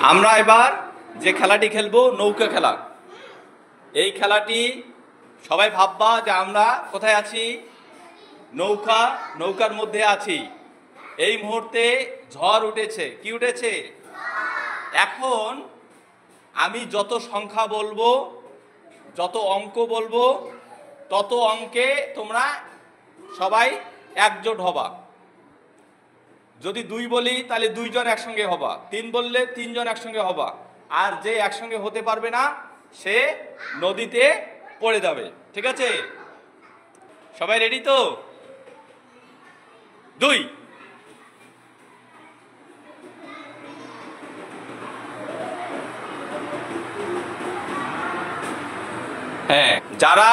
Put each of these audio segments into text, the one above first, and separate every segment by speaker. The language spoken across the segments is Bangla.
Speaker 1: আমরা এবার যে খেলাটি খেলবো নৌকা খেলা। এই খেলাটি সবাই ভাববা যে আমরা কোথায় আছি, নৌকার মধ্যে আছি। এই মুহূর্তে ঝড় উঠেছে। কি উঠেছে? এখন আমি যত সংখ্যা বলবো, যত অঙ্ক বলবো, তত অঙ্কে তোমরা সবাই একজোট হবা। যদি 2 বলি তাহলে 2 জন একসঙ্গে হবা, 3 বললে 3 জন একসঙ্গে হবা, আর যে একসঙ্গে হতে পারবে না সে নদীতে পড়ে যাবে। ঠিক আছে? সবাই রেডি তো? 2। হ্যাঁ, যারা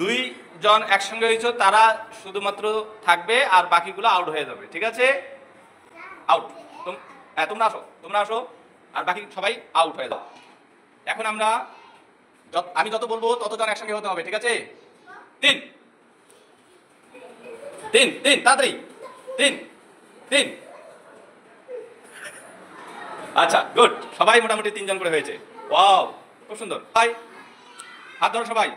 Speaker 1: 2 জন একসঙ্গে হয়েছে তারা শুধুমাত্র থাকবে, আর বাকিগুলো আউট হয়ে যাবে। ঠিক আছে? আউট। তোমরা আসো, আর বাকি সবাই আউট হয়ে যাও। এখন আমি যত বলবো তত জন একসঙ্গে হতে হবে। ঠিক আছে? 3 তাড়াতাড়ি 3। আচ্ছা, গুড। সবাই মোটামুটি 3 জন করে হয়েছে। ওয়াও, খুব সুন্দর। ভাই হাত ধরো সবাই।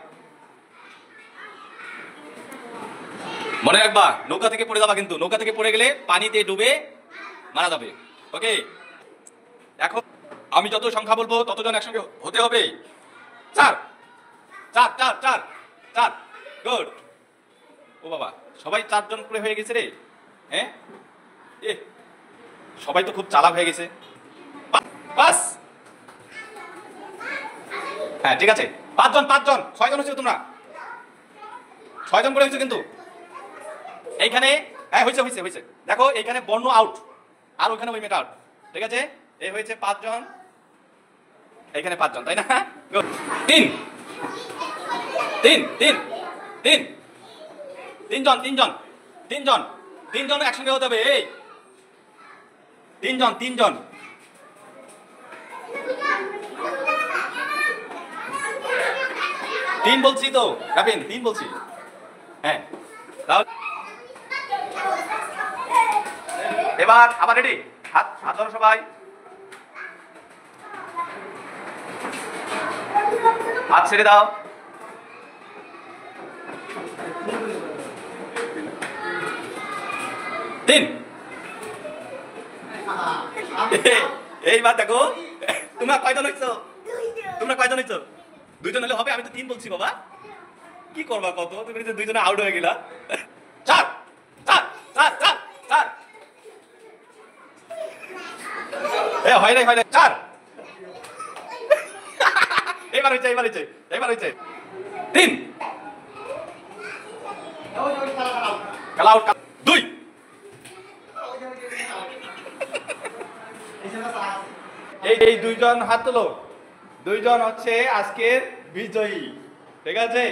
Speaker 1: মনে রাখবা, নৌকা থেকে পড়ে যাবা, কিন্তু নৌকা থেকে পড়ে গেলে পানিতে ডুবে মারা যাবে। ওকে? এখন আমি যত সংখ্যা বলবো ততজন একসঙ্গে হতে হবে। 4। গুড। ও বাবা, সবাই 4 জন করে হয়ে গেছে রে। হ্যাঁ, সবাই তো খুব চালাক হয়ে গেছে। 5। হ্যাঁ, ঠিক আছে। 5 জন 6 জন হচ্ছে তোমরা। 6 জন করে হয়েছে কিন্তু এইখানে। হ্যাঁ, হয়েছে। দেখো এইখানে বর্ণ আউট, আর ওইখানে ওই মেটা আউট। ঠিক আছে? এই হয়েছে 5 জন, এইখানে 5 জন, তাই না? 3 জন একসঙ্গে হতে হবে। এই 3 জন। 3 বলছি তো কাবিন, 3 বলছি। হ্যাঁ, এবার আবার রেডি। হাত ধরো সবাই। হাত ছেড়ে দাও। 3। এইবার দেখো তোমরা কয়জন হইছো? 2 জন হলে হবে। আমি তো 3 বলছি বাবা। কি করবা কত? তুমি 2 জনে আউট হয়ে গেলা। 4। হয় নাই 4। এবার হয়েছে 3। খেলা আউট। 2। এই 2 জন হাত তোলো। 2 জন হচ্ছে আজকের বিজয়ী। ঠিক আছে?